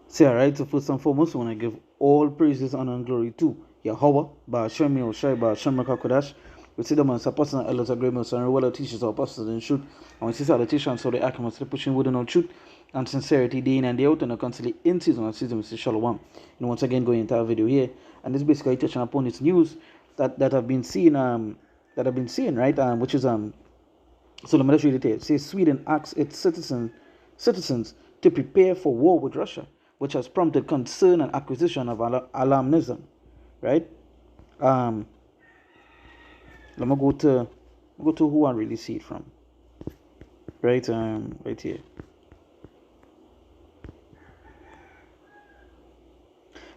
Say, alright, so first and foremost, I want to give all praises, honor, and glory to Yahweh, Ba'ashem Yoshai, Ba'ashem Rakakodash. We see them as apostles and elders, agreements, and well teachers, our apostles in truth. And we see the teachers, so the accuracy, pushing within our truth and sincerity, day in and day out, and constantly in season and season, we see Shalom. And once again, going into our video here, and this basically touching upon this news that have been seen, right, which is so let me just read it here. It says Sweden asks its citizens to prepare for war with Russia, which has prompted concern and acquisition of alarmism. Right? Let me go to who I really see it from. Right? Right here.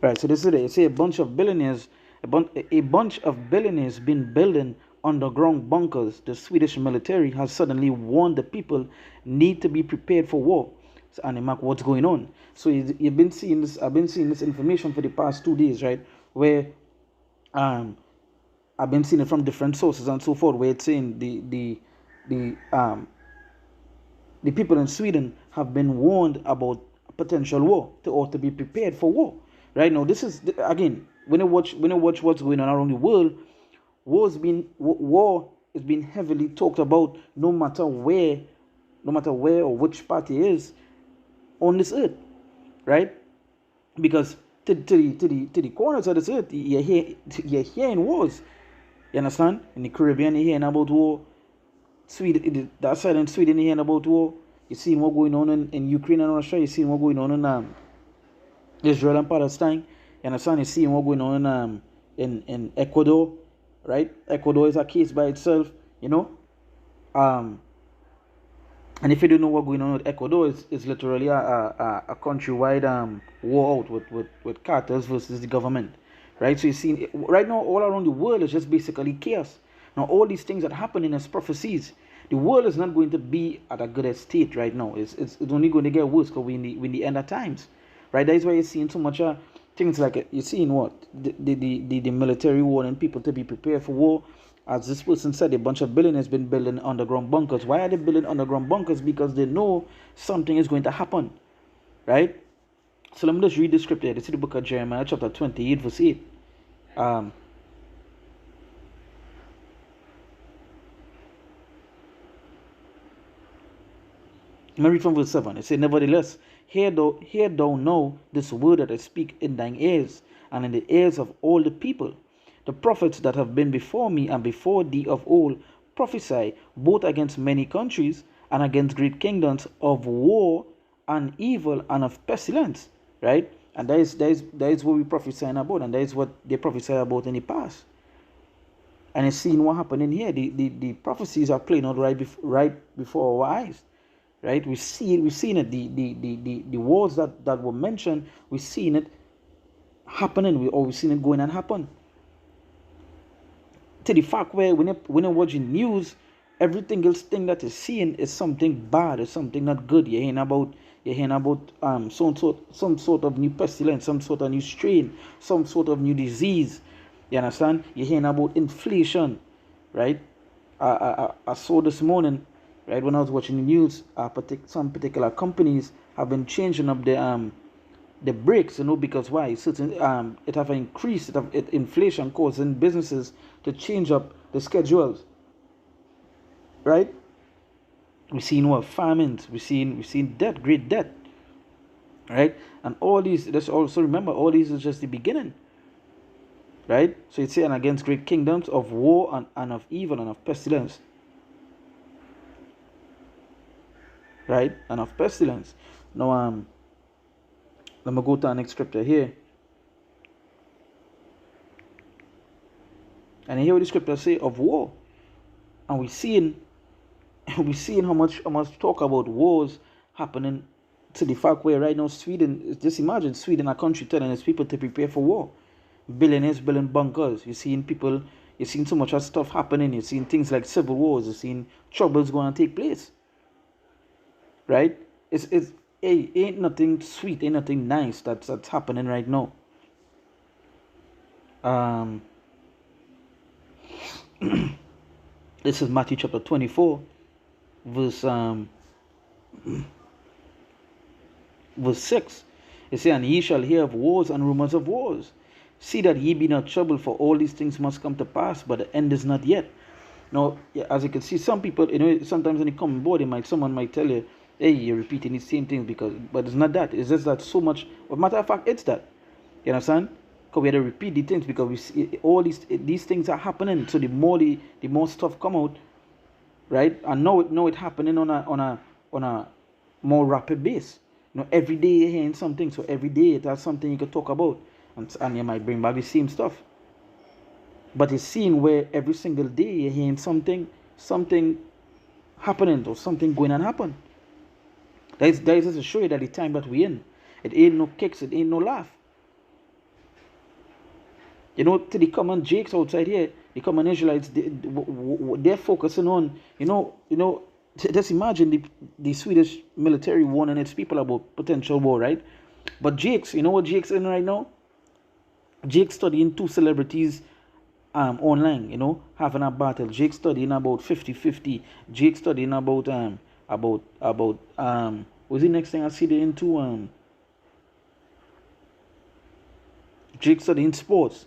Right. So this is it. It says a bunch of billionaires been building underground bunkers. The Swedish military has suddenly warned the people need to be prepared for war. So, and mark what's going on. So you've been seeing this. I've been seeing this information for the past 2 days, right? Where I've been seeing it from different sources and so forth, where it's saying the people in Sweden have been warned about potential war or to be prepared for war. Right now, this is again when I watch what's going on around the world. War is being heavily talked about, no matter where or which party is on this earth, right? Because to the corners of this earth, you're hearing wars. You understand? In the Caribbean, you're hearing about war. Sweden, that side in Sweden, you're hearing about war. You're seeing what going on in Ukraine and Russia. You're seeing what going on in Israel and Palestine. You understand? You're seeing what going on in Ecuador, right? Ecuador is a case by itself, you know. And if you don't know what's going on with Ecuador, it's literally a countrywide war out with cartels versus the government, right? So you see, right now, all around the world is just basically chaos. Now, all these things that happen in as prophecies, the world is not going to be at a good state right now. It's only going to get worse because we're in the end of times, right? That is why you're seeing so much things like you're seeing what the military warning people to be prepared for war. As this person said, a bunch of billionaires been building underground bunkers. Why are they building underground bunkers? Because they know something is going to happen, right? So let me just read the scripture. This is the book of Jeremiah, chapter 28, verse 8. Let me read from verse 7. It says, nevertheless, hear thou now this word that I speak in thine ears, and in the ears of all the people. The prophets that have been before me and before thee of old prophesy both against many countries and against great kingdoms of war and evil and of pestilence, right? And that is what we prophesying about, and that is what they prophesy about in the past. And it's seeing what happened in here. The prophecies are playing out right before our eyes, right? We've seen it. The wars that were mentioned, we've seen it happening, we've seen it going and happen. To the fact where when you're watching news, everything else thing that you're seeing is something bad, is something not good. You're hearing about some sort of new pestilence, some sort of new strain, some sort of new disease. You understand? You're hearing about inflation, right? I saw this morning, right, when I was watching the news, some particular companies have been changing up the breaks, because why? Certain it have increased, inflation causing businesses to change up the schedules, right? We've seen what famines, we've seen debt, great debt, right? And all these. Let's also remember, all these is just the beginning, right? So it's saying against great kingdoms of war and of evil and of pestilence, right? And of pestilence. Now let me go to our next scripture here. And here what the scripture say of war. And we're seeing how much talk about wars happening, to the fact where right now Sweden, just imagine Sweden, a country, telling its people to prepare for war. Billionaires building bunkers. You're seeing so much stuff happening. You're seeing things like civil wars. You're seeing troubles going to take place. Right? Ain't nothing sweet, ain't nothing nice that's happening right now. This is Matthew chapter 24, verse Verse 6, it says, and ye shall hear of wars and rumors of wars. See that ye be not troubled, for all these things must come to pass, but the end is not yet. Now, as you can see, some people, sometimes when you come on board, someone might tell you, hey, you're repeating the same things, but it's not that. It's just that so much. As a matter of fact, it's that. You understand? Because we have to repeat the things, because we see all these things are happening. So the more stuff come out, right? And now it happening on a more rapid base. Every day you're hearing something, so every day it has something you can talk about, and you might bring back the same stuff. But it's seen where every single day you're hearing something happening, or something going on happen. That is just to show you that the time that we're in, it ain't no kicks, it ain't no laugh. To the common Jakes outside here, the common Israelites, they're focusing on, just imagine the Swedish military warning its people about potential war, right? But Jakes, you know what Jakes in right now? Jake studying two celebrities online, having a battle. Jake studying about 50-50. Jake studying about what's the next thing I see they into? Jake studying sports,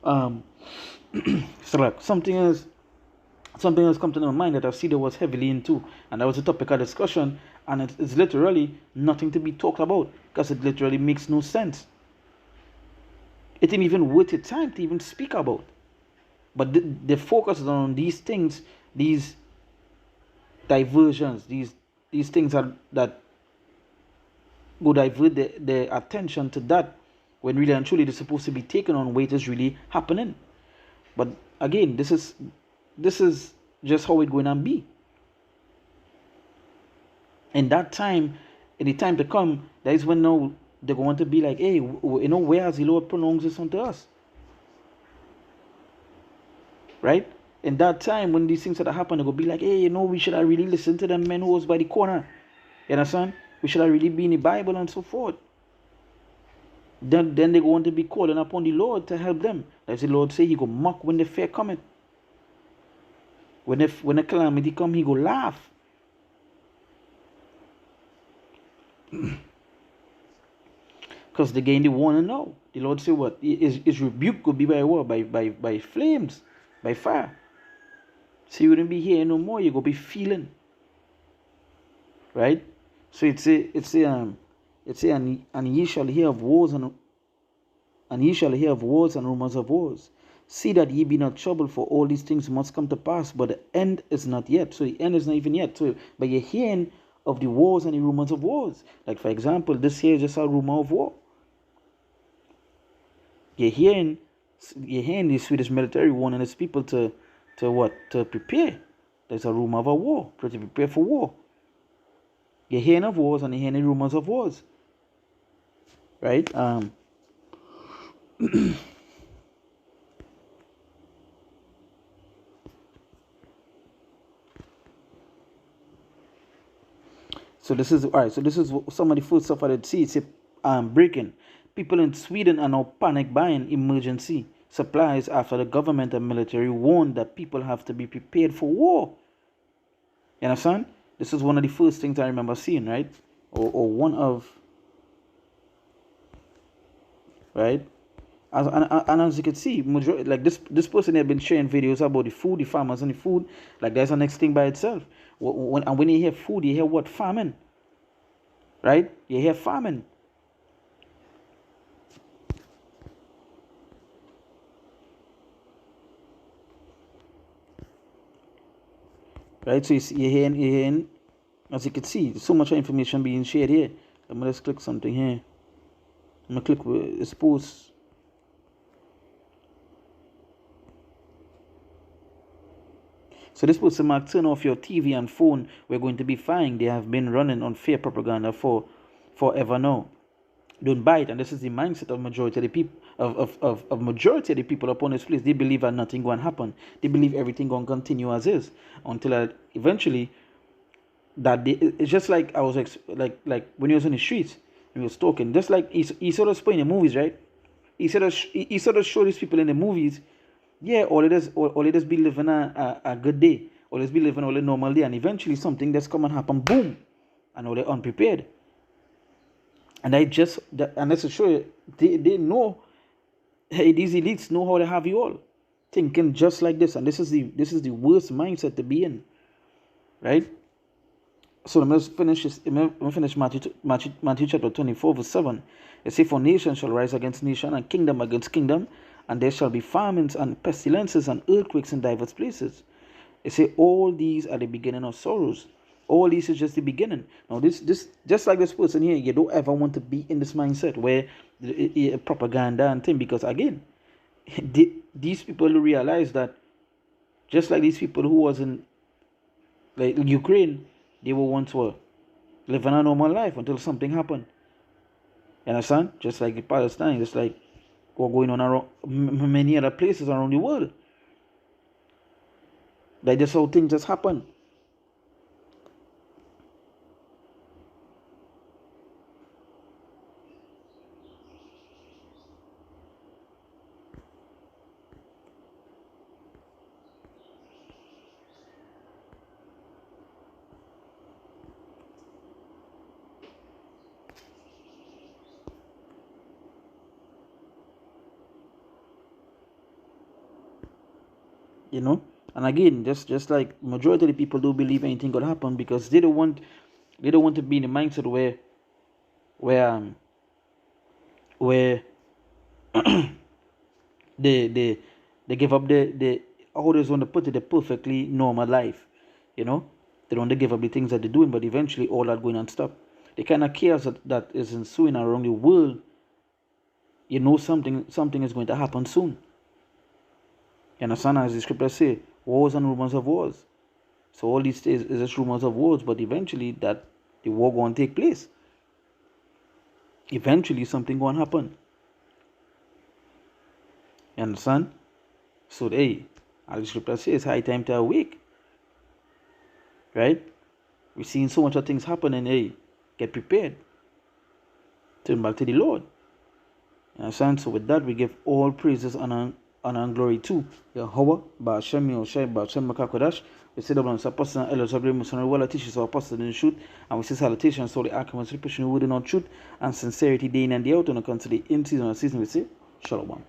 so like something else come to my mind that I see that was heavily into, and that was a topic of discussion, and it's literally nothing to be talked about, because it literally makes no sense. It ain't even worth your time to even speak about. But the focus is on these things, these diversions, these things that go divert the attention to that, when really and truly they're supposed to be taken on what is really happening. But again, this is just how it's going to be. In that time, in the time to come, that is when now they're going to be like, hey, where has the Lord pronounced this unto us? Right? In that time, when these things that happen, they're going to be like, hey, we should have really listened to them men who was by the corner. You understand? We should have really been in the Bible and so forth. Then they're going to be calling upon the Lord to help them. As the Lord say, he go mock when the fear cometh. When the calamity come, he go laugh. Because again, they want to know. The Lord say what? His rebuke could be by what? By flames, by fire. So you wouldn't be hearing no more. You go be feeling. Right? So and ye shall hear of wars and ye shall hear of wars and rumors of wars. See that ye be not troubled, for all these things must come to pass, but the end is not yet. So the end is not even yet. So, but you're hearing of the wars and the rumors of wars. Like for example, this here is just a rumor of war. You're hearing the Swedish military warning its people to what? To prepare. There's a rumor of a war. To prepare for war. You're hearing of wars and you're hearing rumors of wars. Right? So this is alright. So this is some of the food stuff I did see. It's breaking. People in Sweden are now panic buying emergency supplies after the government and military warned that people have to be prepared for war. You understand? This is one of the first things I remember seeing, right? Or one of, right? And as you can see, like this person had been sharing videos about the food, the farmers and the food. Like that's the next thing by itself. When you hear food, you hear what? Famine. Right? You hear famine. Right? So you're hearing, as you can see, so much information being shared here. I'm going to click something here. I'm going to click expose. So this person mark, turn off your TV and phone. We're going to be fine. They have been running on fear propaganda for forever now. Don't buy it. And this is the mindset of majority of the people of majority of the people upon this place. They believe that nothing going to happen. They believe everything going to continue as is until eventually it's just like I was like when he was in the streets and he was talking, just like he sort of explained in the movies, right? He sort of showed these people in the movies, yeah, all it is be living a good day, all it be living all a normal day, and eventually something that's come and happen, boom, and all they're unprepared. And and that's to show you, they know, hey, these elites know how to have you all thinking just like this. And this is the worst mindset to be in, right? So let me finish this. Let me finish Matthew chapter 24, verse 7. It says, for nation shall rise against nation, and kingdom against kingdom, and there shall be famines and pestilences and earthquakes in diverse places. It says, all these are the beginning of sorrows. All these is just the beginning. Now, this just like this person here, you don't ever want to be in this mindset where propaganda and thing, because again, these people realize that just like these people who was in like Ukraine, they were once living a normal life until something happened. You understand? Just like in Palestine, just like what's going on around many other places around the world. Like that's how things just happen. You know? And again, just like majority of the people don't believe anything could happen because they don't want to be in the mindset where where they they give up the always want to put it a perfectly normal life, you know. They don't want to give up the things that they're doing, but eventually all that going on stop. The kind of chaos that is ensuing around the world, you know, something is going to happen soon. You understand? As the scriptures say, wars and rumors of wars. So all these days is just rumors of wars, but eventually that the war going to take place. Eventually something going to happen. You understand? So hey, as the scripture says, high time to awake. Right? We're seeing so much of things happening. Hey, get prepared. Turn back to the Lord. You understand? So with that, we give all praises and glory to Yahweh, Ba'ashem Yoshai, Ba'ashem Makakodash. We say that on Apostle and Elders of the Muslim Wala teaches our apostles in the truth, and we say salutations to the Archimedes, pushing who would not truth and sincerity day in and day out on account of the in season and season. We say Shalom.